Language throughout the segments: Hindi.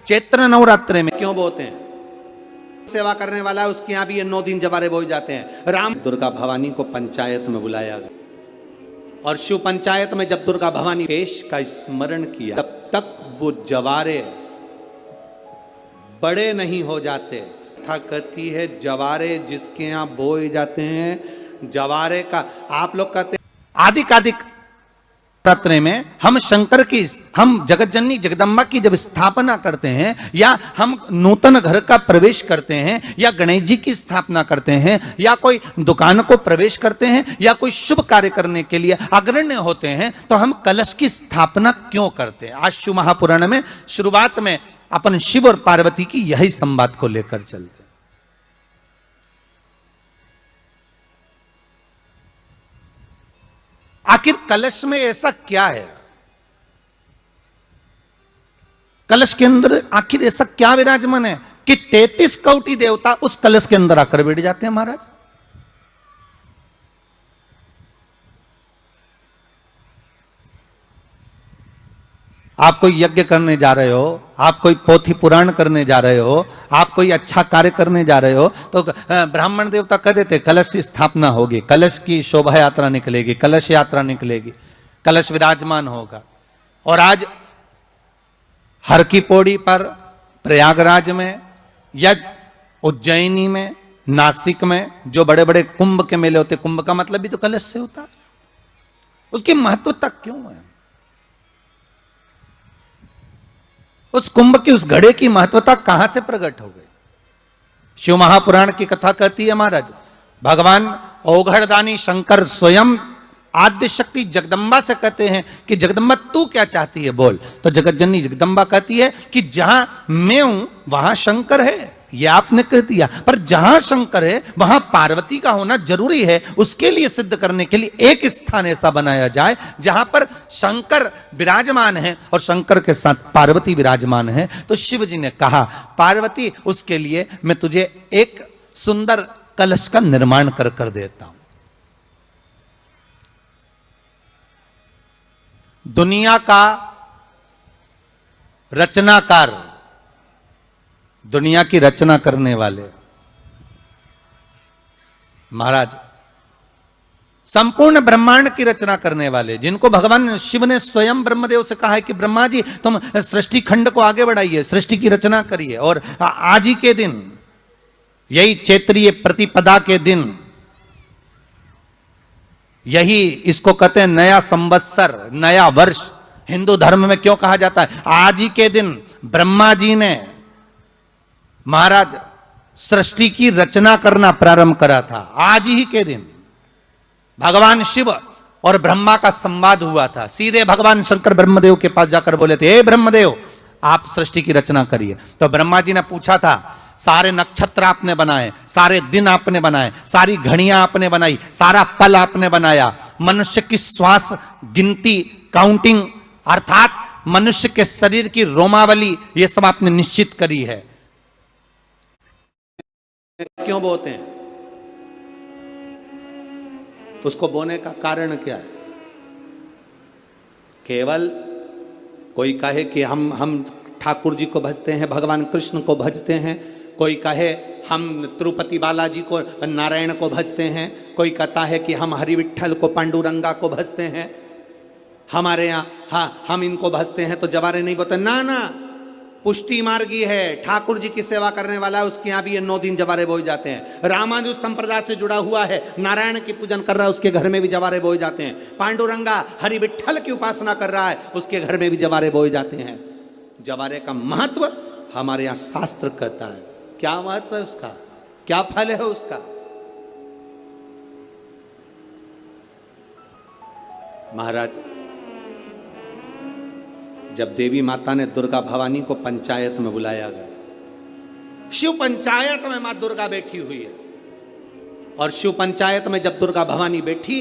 चैत्र नवरात्रि में क्यों बोते हैं? सेवा करने वाला है उसके यहाँ भी ये 9 दिन जवारे बोए जाते हैं। राम दुर्गा भवानी को पंचायत में बुलाया गया और शिव पंचायत में जब दुर्गा भवानी पेश का स्मरण किया, तब तक वो जवारे बड़े नहीं हो जाते। कथा कहती है जवारे जिसके यहाँ बोए जाते हैं, जवारे का आप लोग कहते हैं आदिकादिक नवरात्रि में हम शंकर की, हम जगत जननी जगदम्बा की जब स्थापना करते हैं, या हम नूतन घर का प्रवेश करते हैं, या गणेश जी की स्थापना करते हैं, या कोई दुकान को प्रवेश करते हैं, या कोई शुभ कार्य करने के लिए अग्रण्य होते हैं, तो हम कलश की स्थापना क्यों करते हैं? आज शिव महापुराण में शुरुआत में अपन शिव और पार्वती की यही संवाद को लेकर चलते हैं। आखिर कलश में ऐसा क्या है? कलश के अंदर आखिर ऐसा क्या विराजमान है कि 33 कोटि देवता उस कलश के अंदर आकर बैठ जाते हैं? महाराज, आप कोई यज्ञ करने जा रहे हो, आप कोई पोथी पुराण करने जा रहे हो, आप कोई अच्छा कार्य करने जा रहे हो, तो ब्राह्मण देवता कह देते कलश की स्थापना होगी, कलश की शोभा यात्रा निकलेगी, कलश यात्रा निकलेगी, कलश विराजमान होगा। और आज हर की पौड़ी पर, प्रयागराज में या उज्जैनी में, नासिक में जो बड़े बड़े कुंभ के मेले होते, कुंभ का मतलब भी तो कलश से होता, उसकी महत्वता क्यों है? उस कुंभ की, उस घड़े की महत्वता कहां से प्रकट हो गई? शिव महापुराण की कथा कहती है महाराज, भगवान औघड़दानी शंकर स्वयं आद्य शक्ति जगदम्बा से कहते हैं कि जगदम्बा तू क्या चाहती है बोल। तो जगत जननी जगदम्बा कहती है कि जहां मैं हूं वहां शंकर है, ये आपने कह दिया, पर जहां शंकर है वहां पार्वती का होना जरूरी है। उसके लिए सिद्ध करने के लिए एक स्थान ऐसा बनाया जाए जहां पर शंकर विराजमान है और शंकर के साथ पार्वती विराजमान है। तो शिव जी ने कहा पार्वती, उसके लिए मैं तुझे एक सुंदर कलश का निर्माण कर देता हूं। दुनिया का रचनाकार, दुनिया की रचना करने वाले महाराज, संपूर्ण ब्रह्मांड की रचना करने वाले, जिनको भगवान शिव ने स्वयं ब्रह्मदेव से कहा है कि ब्रह्मा जी तुम सृष्टि खंड को आगे बढ़ाइए, सृष्टि की रचना करिए। और आज ही के दिन, यही चैत्रीय प्रतिपदा के दिन, यही इसको कहते हैं नया संवत्सर, नया वर्ष। हिंदू धर्म में क्यों कहा जाता है? आज ही के दिन ब्रह्मा जी ने महाराज सृष्टि की रचना करना प्रारंभ करा था। आज ही के दिन भगवान शिव और ब्रह्मा का संवाद हुआ था। सीधे भगवान शंकर ब्रह्मदेव के पास जाकर बोले थे, हे ब्रह्मदेव आप सृष्टि की रचना करिए। तो ब्रह्मा जी ने पूछा था, सारे नक्षत्र आपने बनाए, सारे दिन आपने बनाए, सारी घड़ियां आपने बनाई, सारा पल आपने बनाया, मनुष्य की श्वास गिनती, काउंटिंग, अर्थात मनुष्य के शरीर की रोमावली, ये सब आपने निश्चित करी है। क्यों बोते हैं? उसको बोने का कारण क्या है? केवल कोई कहे कि हम ठाकुर जी को भजते हैं, भगवान कृष्ण को भजते हैं, कोई कहे हम तिरुपति बालाजी को, नारायण को भजते हैं, कोई कहता है कि हम हरि विठल को, पांडुरंगा को भजते हैं, हमारे यहाँ हाँ हम इनको भजते हैं तो जवारे नहीं बोते। ना ना, पुष्टि मार्गी है, ठाकुर जी की सेवा करने वाला है उसके यहाँ भी ये 9 दिन जवारे बोए जाते हैं। रामानुज संप्रदाय से जुड़ा हुआ है, नारायण की पूजन कर रहा है, उसके घर में भी जवारे बोए जाते हैं। पांडुरंगा हरि विठल की उपासना कर रहा है, उसके घर में भी जवारे बोए जाते हैं। जवारे का महत्व हमारे यहाँ शास्त्र कहता है। क्या महत्व है उसका? क्या फल है उसका? महाराज, जब देवी माता ने दुर्गा भवानी को पंचायत में बुलाया गया, शिव पंचायत में मां दुर्गा बैठी हुई है, और शिव पंचायत में जब दुर्गा भवानी बैठी,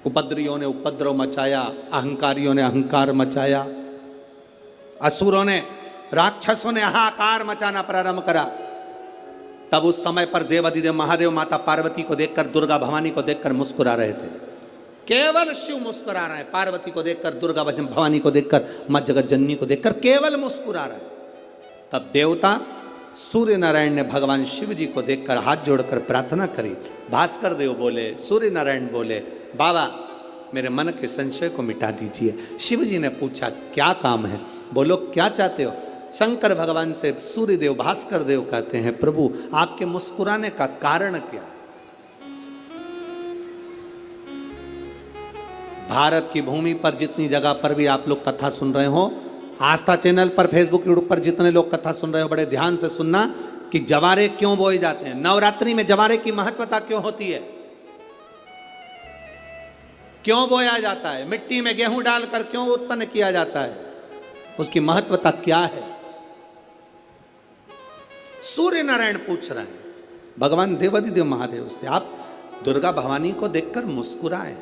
उपद्रवियों ने उपद्रव मचाया, अहंकारियों ने अहंकार मचाया, असुरों ने, राक्षसों ने हाहाकार मचाना प्रारंभ करा। तब उस समय पर देवाधिदेव महादेव माता पार्वती को देखकर, दुर्गा भवानी को देखकर मुस्कुरा रहे थे। केवल शिव मुस्कुरा रहे हैं, पार्वती को देखकर, दुर्गा भवानी को देखकर, मां जगत जननी को देखकर केवल मुस्कुरा रहे हैं। तब देवता सूर्य नारायण ने भगवान शिव जी को देखकर हाथ जोड़कर प्रार्थना करी। भास्कर देव बोले, सूर्य नारायण बोले, बाबा मेरे मन के संशय को मिटा दीजिए। शिव जी ने पूछा क्या काम है, बोलो क्या चाहते हो। शंकर भगवान से सूर्य देव भास्कर देव कहते हैं, प्रभु आपके मुस्कुराने का कारण क्या है। भारत की भूमि पर जितनी जगह पर भी आप लोग कथा सुन रहे हो, आस्था चैनल पर, फेसबुक, यूट्यूब पर जितने लोग कथा सुन रहे हो, बड़े ध्यान से सुनना कि जवारे क्यों बोए जाते हैं। नवरात्रि में जवारे की महत्वता क्यों होती है, क्यों बोया जाता है, मिट्टी में गेहूं डालकर क्यों उत्पन्न किया जाता है, उसकी महत्वता क्या है। सूर्य नारायण पूछ रहे हैं भगवान देवाधिदेव महादेव से, आप दुर्गा भवानी को देखकर मुस्कुराए,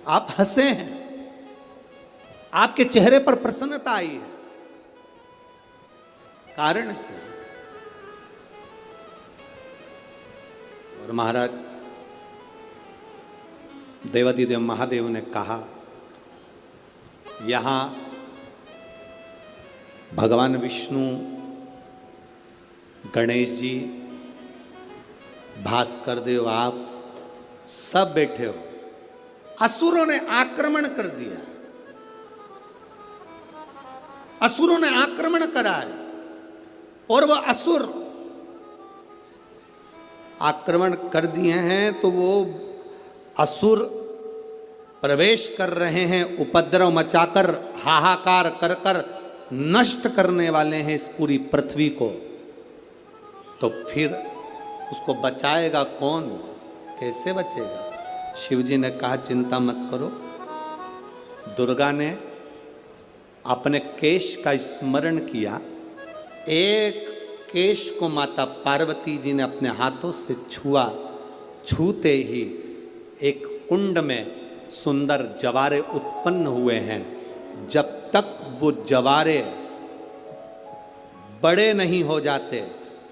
आप हंसे हैं, आपके चेहरे पर प्रसन्नता आई है, कारण क्या। और महाराज देवाधिदेव महादेव ने कहा, यहां भगवान विष्णु, गणेश जी, भास्कर देव, आप सब बैठे हो। असुरों ने आक्रमण कर दिया, असुरों ने आक्रमण करा है, और वो असुर आक्रमण कर दिए हैं तो वो असुर प्रवेश कर रहे हैं, उपद्रव मचाकर, हाहाकार कर कर नष्ट करने वाले हैं इस पूरी पृथ्वी को। तो फिर उसको बचाएगा कौन, कैसे बचेगा। शिव जी ने कहा चिंता मत करो। दुर्गा ने अपने केश का स्मरण किया, एक केश को माता पार्वती जी ने अपने हाथों से छुआ, छूते ही एक कुंड में सुंदर जवारे उत्पन्न हुए हैं। जब तक वो जवारे बड़े नहीं हो जाते,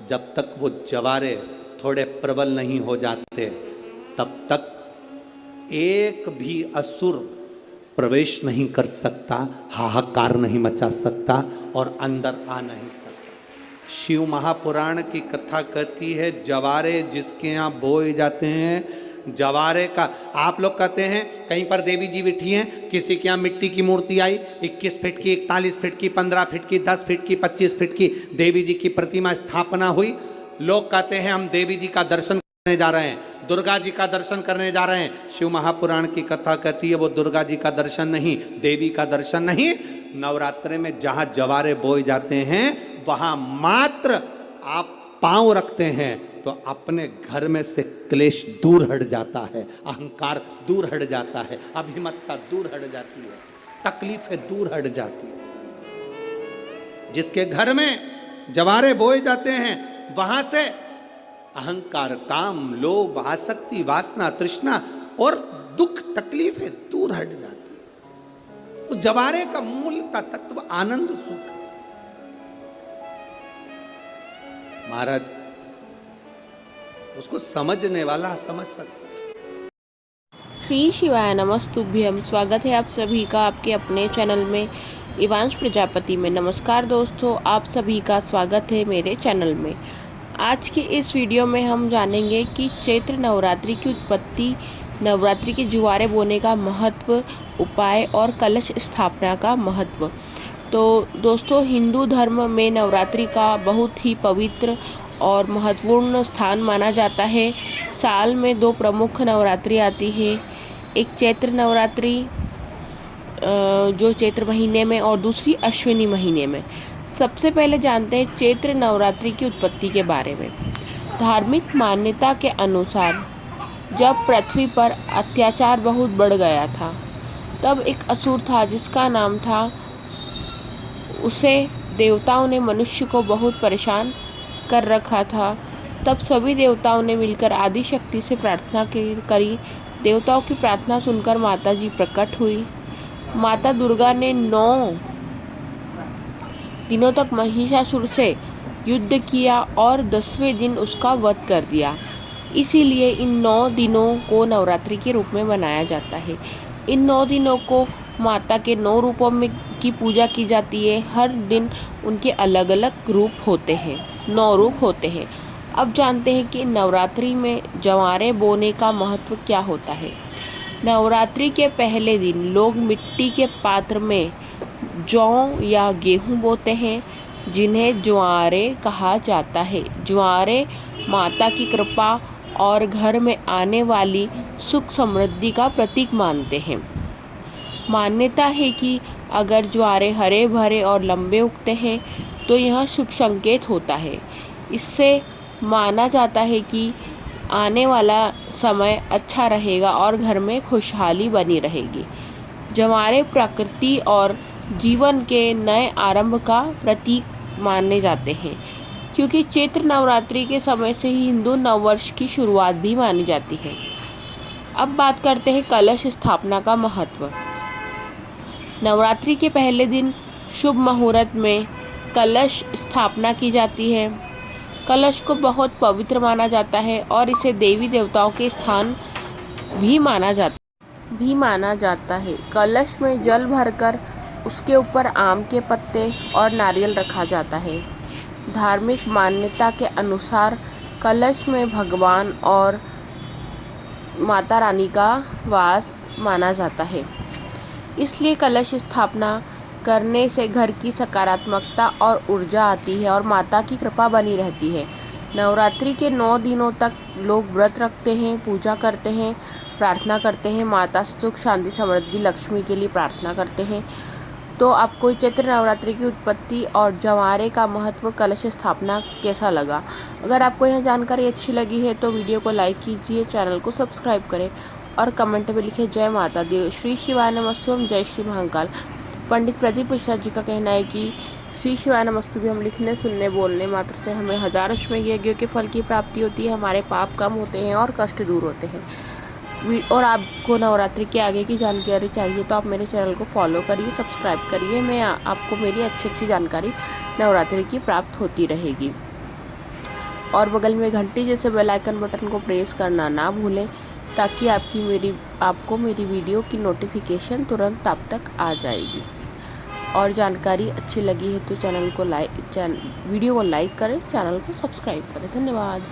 जब तक वो जवारे थोड़े प्रबल नहीं हो जाते, तब तक एक भी असुर प्रवेश नहीं कर सकता, हाहाकार नहीं मचा सकता और अंदर आ नहीं सकता। शिव महापुराण की कथा कहती है, जवारे जिसके यहाँ बोए जाते हैं, जवारे का, आप लोग कहते हैं कहीं पर देवी जी बैठी हैं, किसी के यहाँ मिट्टी की मूर्ति आई, 21 फीट की, 41 फीट की, 15 फीट की, 10 फीट की, 25 फीट की देवी जी की प्रतिमा स्थापना हुई। लोग कहते हैं हम देवी जी का दर्शन करने जा रहे हैं, दुर्गा जी का दर्शन करने जा रहे हैं। शिव महापुराण की कथा कहती है वो दुर्गा जी का दर्शन नहीं, देवी का दर्शन नहीं। नवरात्रि में जहां जवारे बोए जाते हैं वहां मात्र आप पांव रखते हैं तो अपने घर में से क्लेश दूर हट जाता है, अहंकार दूर हट जाता है, अभिमतता दूर हट जाती है, तकलीफें दूर हट जाती है। जिसके घर में जवारे बोए जाते हैं वहां से अहंकार, काम, लोभ, आसक्ति, वासना, तृष्णा और दुख, तकलीफें दूर हट जाती है। तो जवारे का मूल तत्व आनंद, सुख है। महाराज उसको समझने वाला समझ सकता। श्री शिवाय नमस्तुभ्यम। स्वागत है आप सभी का आपके अपने चैनल में, इवांश प्रजापति में। नमस्कार दोस्तों, आप सभी का स्वागत है मेरे चैनल में। आज के इस वीडियो में हम जानेंगे कि चैत्र नवरात्रि की उत्पत्ति, नवरात्रि के जुआरे बोने का महत्व, उपाय और कलश स्थापना का महत्व। तो दोस्तों, हिंदू धर्म में नवरात्रि का बहुत ही पवित्र और महत्वपूर्ण स्थान माना जाता है। साल में 2 प्रमुख नवरात्रि आती है, एक चैत्र नवरात्रि जो चैत्र महीने में और दूसरी अश्विनी महीने में। सबसे पहले जानते हैं चैत्र नवरात्रि की उत्पत्ति के बारे में। धार्मिक मान्यता के अनुसार जब पृथ्वी पर अत्याचार बहुत बढ़ गया था, तब एक असुर था जिसका नाम था, उसे देवताओं ने मनुष्य को बहुत परेशान कर रखा था। तब सभी देवताओं ने मिलकर आदि शक्ति से प्रार्थना करी। देवताओं की प्रार्थना सुनकर माता जी प्रकट हुई। माता दुर्गा ने 9 दिनों तक महिषासुर से युद्ध किया और 10वें दिन उसका वध कर दिया। इसीलिए इन 9 दिनों को नवरात्रि के रूप में मनाया जाता है। इन 9 दिनों को माता के 9 रूपों में की पूजा की जाती है। हर दिन उनके अलग अलग रूप होते हैं, 9 रूप होते हैं। अब जानते हैं कि नवरात्रि में जवारे बोने का महत्व क्या होता है। नवरात्रि के पहले दिन लोग मिट्टी के पात्र में जौ या गेहूँ बोते हैं, जिन्हें ज्वारे कहा जाता है। ज्वारे माता की कृपा और घर में आने वाली सुख समृद्धि का प्रतीक मानते हैं। मान्यता है कि अगर ज्वारे हरे भरे और लंबे उगते हैं तो यह शुभ संकेत होता है। इससे माना जाता है कि आने वाला समय अच्छा रहेगा और घर में खुशहाली बनी रहेगी। ज्वारे प्रकृति और जीवन के नए आरंभ का प्रतीक माने जाते हैं, क्योंकि चैत्र नवरात्रि के समय से ही हिंदू नववर्ष की शुरुआत भी मानी जाती है। अब बात करते हैं कलश स्थापना का महत्व। नवरात्रि के पहले दिन शुभ मुहूर्त में कलश स्थापना की जाती है। कलश को बहुत पवित्र माना जाता है और इसे देवी देवताओं के स्थान भी माना जाता है। कलश में जल भरकर उसके ऊपर आम के पत्ते और नारियल रखा जाता है। धार्मिक मान्यता के अनुसार कलश में भगवान और माता रानी का वास माना जाता है, इसलिए कलश स्थापना करने से घर की सकारात्मकता और ऊर्जा आती है और माता की कृपा बनी रहती है। नवरात्रि के 9 दिनों तक लोग व्रत रखते हैं, पूजा करते हैं, प्रार्थना करते हैं, माता से सुख शांति समृद्धि लक्ष्मी के लिए प्रार्थना करते हैं। तो आपको चैत्र नवरात्रि की उत्पत्ति और जवारे का महत्व, कलश स्थापना कैसा लगा? अगर आपको यह जानकारी अच्छी लगी है तो वीडियो को लाइक कीजिए, चैनल को सब्सक्राइब करें और कमेंट में लिखे जय माता दी, श्री शिवाय नमस्तुभ्यम, जय श्री महाकाल। पंडित प्रदीप मिश्रा जी का कहना है कि श्री शिवाय नमस्तुभ्यम लिखने, सुनने, बोलने मात्र से हमें हजारों अश्वमेध यज्ञों के फल की प्राप्ति होती है, हमारे पाप कम होते हैं और कष्ट दूर होते हैं। और आपको नवरात्रि के आगे की जानकारी चाहिए तो आप मेरे चैनल को फॉलो करिए, सब्सक्राइब करिए। मैं आपको मेरी अच्छी जानकारी नवरात्रि की प्राप्त होती रहेगी। और बगल में घंटी जैसे बेल आइकन बटन को प्रेस करना ना भूलें, ताकि आपको मेरी वीडियो की नोटिफिकेशन तुरंत आप तक आ जाएगी। और जानकारी अच्छी लगी है तो वीडियो को लाइक करें, चैनल को सब्सक्राइब करें। धन्यवाद।